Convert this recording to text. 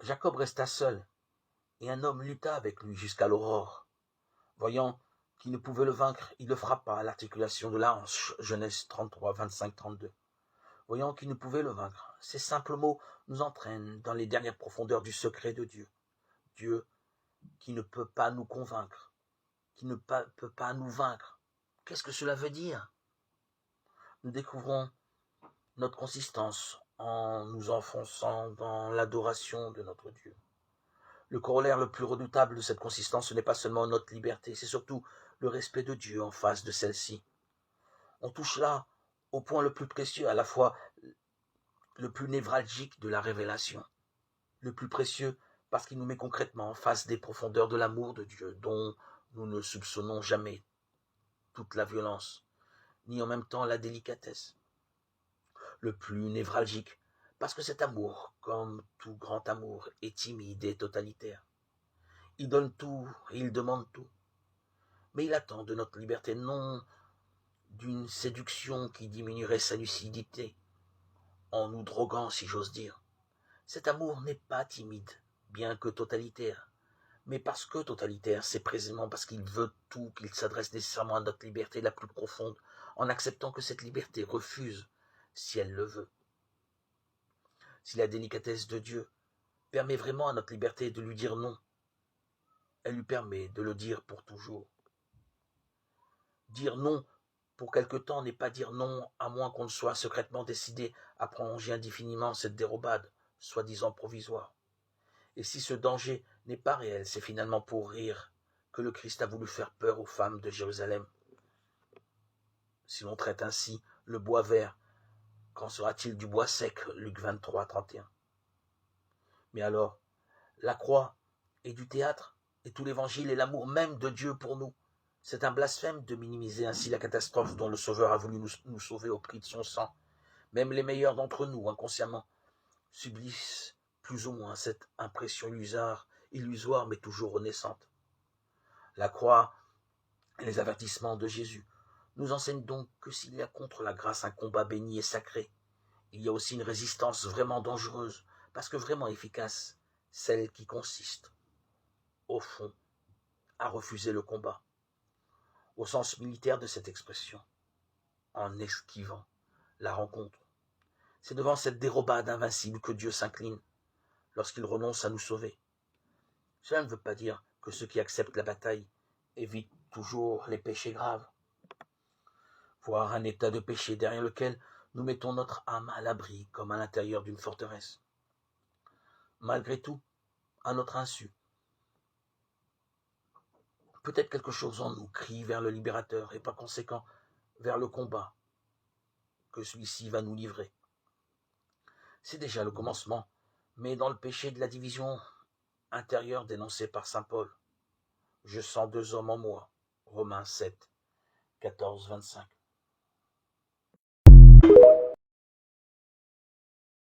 Jacob resta seul, et un homme lutta avec lui jusqu'à l'aurore. Voyant qu'il ne pouvait le vaincre, il le frappa à l'articulation de la hanche. Genèse 33, 25, 32. Voyant qu'il ne pouvait le vaincre, ces simples mots nous entraînent dans les dernières profondeurs du secret de Dieu. Dieu qui ne peut pas nous convaincre, qui ne peut pas nous vaincre. Qu'est-ce que cela veut dire? Nous découvrons notre consistance en nous enfonçant dans l'adoration de notre Dieu. Le corollaire le plus redoutable de cette consistance, ce n'est pas seulement notre liberté, c'est surtout le respect de Dieu en face de celle-ci. On touche là au point le plus précieux, à la fois le plus névralgique de la révélation, le plus précieux parce qu'il nous met concrètement en face des profondeurs de l'amour de Dieu, dont nous ne soupçonnons jamais toute la violence, ni en même temps la délicatesse. Le plus névralgique, parce que cet amour, comme tout grand amour, est timide et totalitaire. Il donne tout et il demande tout. Mais il attend de notre liberté non d'une séduction qui diminuerait sa lucidité, en nous droguant, si j'ose dire. Cet amour n'est pas timide, bien que totalitaire. Mais parce que totalitaire, c'est précisément parce qu'il veut tout qu'il s'adresse nécessairement à notre liberté la plus profonde, en acceptant que cette liberté refuse, si elle le veut. Si la délicatesse de Dieu permet vraiment à notre liberté de lui dire non, elle lui permet de le dire pour toujours. Dire non pour quelque temps n'est pas dire non, à moins qu'on ne soit secrètement décidé à prolonger indéfiniment cette dérobade, soi-disant provisoire. Et si ce danger n'est pas réel, c'est finalement pour rire que le Christ a voulu faire peur aux femmes de Jérusalem. Si l'on traite ainsi le bois vert, qu'en sera-t-il du bois sec? Luc 23, 31. Mais alors, la croix est du théâtre, et tout l'évangile est l'amour même de Dieu pour nous. C'est un blasphème de minimiser ainsi la catastrophe dont le Sauveur a voulu nous sauver au prix de son sang. Même les meilleurs d'entre nous, inconsciemment, subissent plus ou moins cette impression illusoire mais toujours renaissante. La croix et les avertissements de Jésus nous enseignent donc que s'il y a contre la grâce un combat béni et sacré, il y a aussi une résistance vraiment dangereuse, parce que vraiment efficace, celle qui consiste, au fond, à refuser le combat, au sens militaire de cette expression, en esquivant la rencontre. C'est devant cette dérobade invincible que Dieu s'incline lorsqu'il renonce à nous sauver. Cela ne veut pas dire que ceux qui acceptent la bataille évitent toujours les péchés graves, voire un état de péché derrière lequel nous mettons notre âme à l'abri comme à l'intérieur d'une forteresse. Malgré tout, à notre insu, peut-être quelque chose en nous crie vers le libérateur et par conséquent vers le combat que celui-ci va nous livrer. C'est déjà le commencement, mais dans le péché de la division intérieure dénoncé par saint Paul. Je sens deux hommes en moi. Romains 7, 14, 25.